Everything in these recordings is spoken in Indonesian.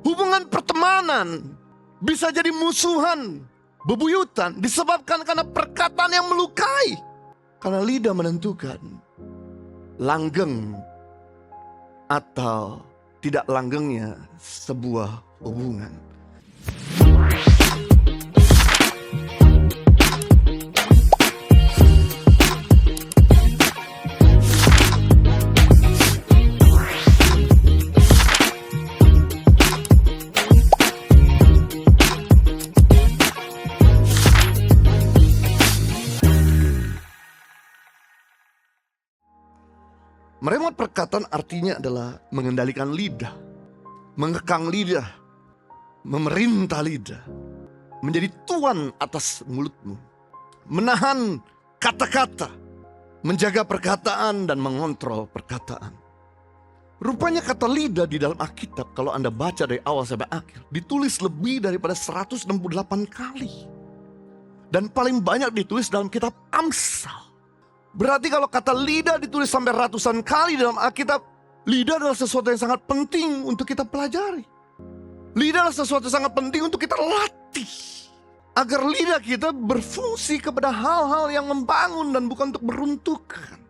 Hubungan pertemanan bisa jadi musuhan, bebuyutan disebabkan karena perkataan yang melukai. Karena lidah menentukan langgeng atau tidak langgengnya sebuah hubungan. Meremat perkataan artinya adalah mengendalikan lidah, mengekang lidah, memerintah lidah, menjadi tuan atas mulutmu, menahan kata-kata, menjaga perkataan dan mengontrol perkataan. Rupanya kata lidah di dalam Alkitab, kalau Anda baca dari awal sampai akhir, ditulis lebih daripada 168 kali. Dan paling banyak ditulis dalam kitab Amsal. Berarti kalau kata lidah ditulis sampai ratusan kali dalam Alkitab, lidah adalah sesuatu yang sangat penting untuk kita pelajari. Lidah adalah sesuatu yang sangat penting untuk kita latih. Agar lidah kita berfungsi kepada hal-hal yang membangun dan bukan untuk meruntuhkan.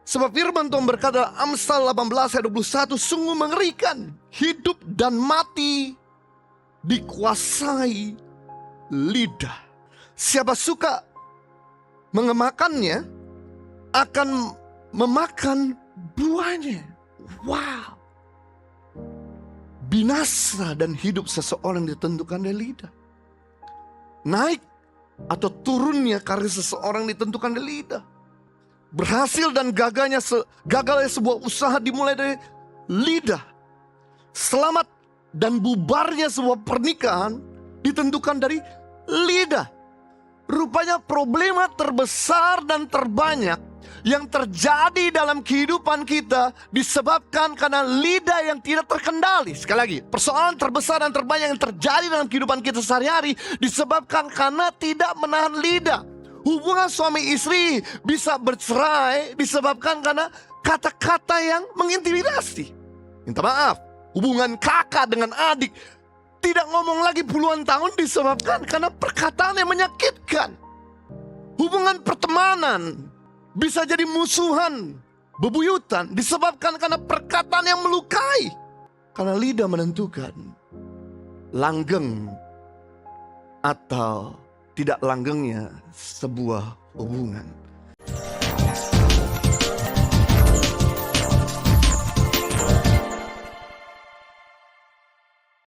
Sebab firman Tuhan berkata Amsal 18 ayat 21, sungguh mengerikan, hidup dan mati dikuasai lidah. Siapa suka mengemakannya akan memakan buahnya. Wow. Binasa dan hidup seseorang ditentukan dari lidah. Naik atau turunnya karir seseorang ditentukan dari lidah. Berhasil dan gagalnya sebuah usaha dimulai dari lidah. Selamat dan bubarnya sebuah pernikahan ditentukan dari lidah. Rupanya problema terbesar dan terbanyak yang terjadi dalam kehidupan kita disebabkan karena lidah yang tidak terkendali. Sekali lagi, persoalan terbesar dan terbanyak yang terjadi dalam kehidupan kita sehari-hari disebabkan karena tidak menahan lidah. Hubungan suami istri bisa bercerai disebabkan karena kata-kata yang mengintimidasi. Minta maaf, hubungan kakak dengan adik tidak ngomong lagi puluhan tahun disebabkan karena perkataan yang menyakitkan. Hubungan pertemanan bisa jadi musuhan, bebuyutan disebabkan karena perkataan yang melukai. Karena lidah menentukan langgeng atau tidak langgengnya sebuah hubungan.